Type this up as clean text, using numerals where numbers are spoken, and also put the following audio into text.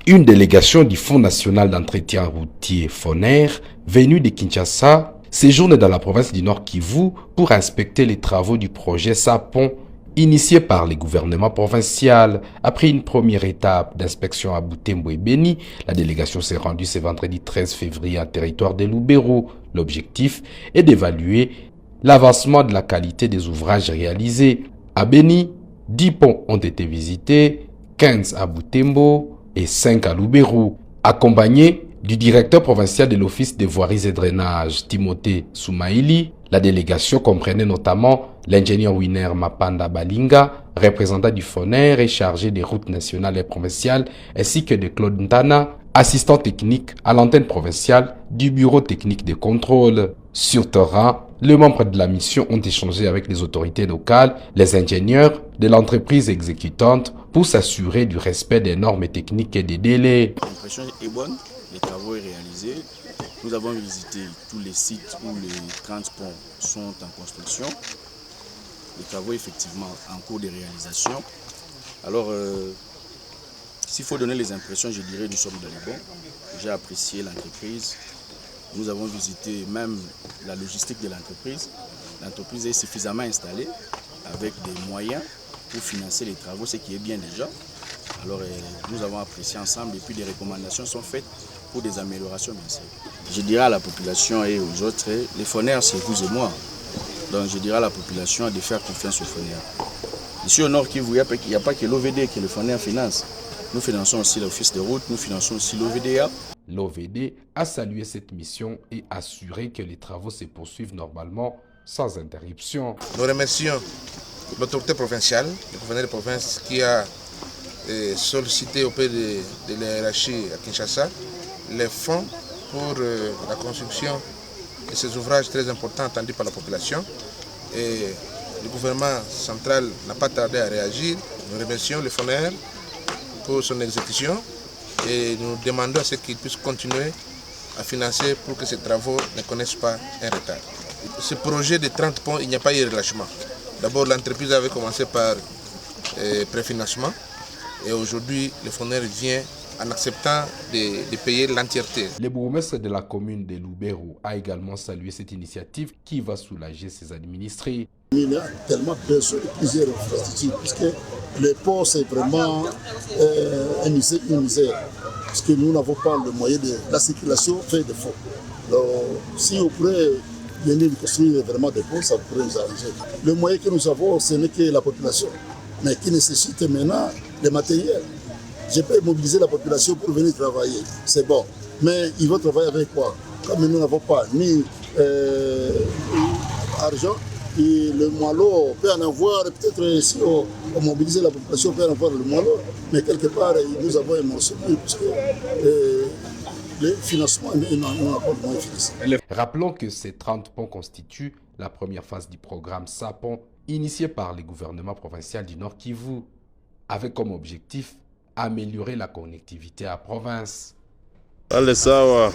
Une délégation du Fonds national d'entretien routier FONER, venue de Kinshasa, séjourne dans la province du Nord Kivu pour inspecter les travaux du projet Sapon, initié par les gouvernements provinciaux. Après une première étape d'inspection à Butembo et Beni, la délégation s'est rendue ce vendredi 13 février en territoire de Lubero. L'objectif est d'évaluer l'avancement de la qualité des ouvrages réalisés. À Beni, 10 ponts ont été visités, 15 à Butembo et 5 à Lubero, accompagné du directeur provincial de l'Office des voiries et drainages, Timothée Soumaïli. La délégation comprenait notamment l'ingénieur Winer Mapanda Balinga, représentant du FONER et chargé des routes nationales et provinciales, ainsi que de Claude Ntana, assistant technique à l'antenne provinciale du bureau technique de contrôle. Sur terrain, les membres de la mission ont échangé avec les autorités locales, les ingénieurs de l'entreprise exécutante pour s'assurer du respect des normes techniques et des délais. L'impression est bonne, le travail est réalisé. Nous avons visité tous les sites où les 30 ponts sont en construction. Les travaux effectivement en cours de réalisation. Alors, s'il faut donner les impressions, je dirais nous sommes dans les bons. J'ai apprécié l'entreprise. Nous avons visité même la logistique de l'entreprise. L'entreprise est suffisamment installée avec des moyens pour financer les travaux, ce qui est bien déjà. Alors nous avons apprécié ensemble et puis des recommandations sont faites pour des améliorations bien sûr. Je dirais à la population et aux autres, les FONER c'est vous et moi. Donc je dirais à la population de faire confiance aux FONER. Ici au Nord Kivu, il n'y a pas que l'OVD que le FONER finance. Nous finançons aussi l'Office de route, nous finançons aussi l'OVDA. L'OVD a salué cette mission et assuré que les travaux se poursuivent normalement sans interruption. Nous remercions l'autorité provinciale, le gouverneur de province qui a sollicité auprès de la RH à Kinshasa les fonds pour la construction de ces ouvrages très importants attendus par la population. Et le gouvernement central n'a pas tardé à réagir. Nous remercions le FONER pour son exécution et nous demandons à ce qu'il puisse continuer à financer pour que ces travaux ne connaissent pas un retard. Ce projet de 30 ponts, il n'y a pas eu de relâchement. D'abord, l'entreprise avait commencé par préfinancement et aujourd'hui, le FONER vient en acceptant de payer l'entièreté. Le bourgmestre de la commune de Lubero a également salué cette initiative qui va soulager ses administrés. Il y a tellement besoin de plusieurs infrastructures, puisque le port c'est vraiment une misère, parce que nous n'avons pas le moyen de la circulation fait défaut. Donc, si on pourrait venir construire vraiment des ponts, ça pourrait nous arranger. Le moyen que nous avons, ce n'est que la population, mais qui nécessite maintenant des matériels. Je peux mobiliser la population pour venir travailler, c'est bon. Mais ils vont travailler avec quoi? Comme nous n'avons pas ni argent, et le moellon, on peut en avoir, peut-être si on mobilise la population, on peut en avoir le moellon, mais quelque part, nous avons un morceau, parce que le financement, nous n'avons pas de moyens financiers. Rappelons que ces 30 ponts constituent la première phase du programme Sapon, initié par les gouvernements provinciaux du Nord Kivu, avec comme objectif améliorer la connectivité à province. Allez, ça va.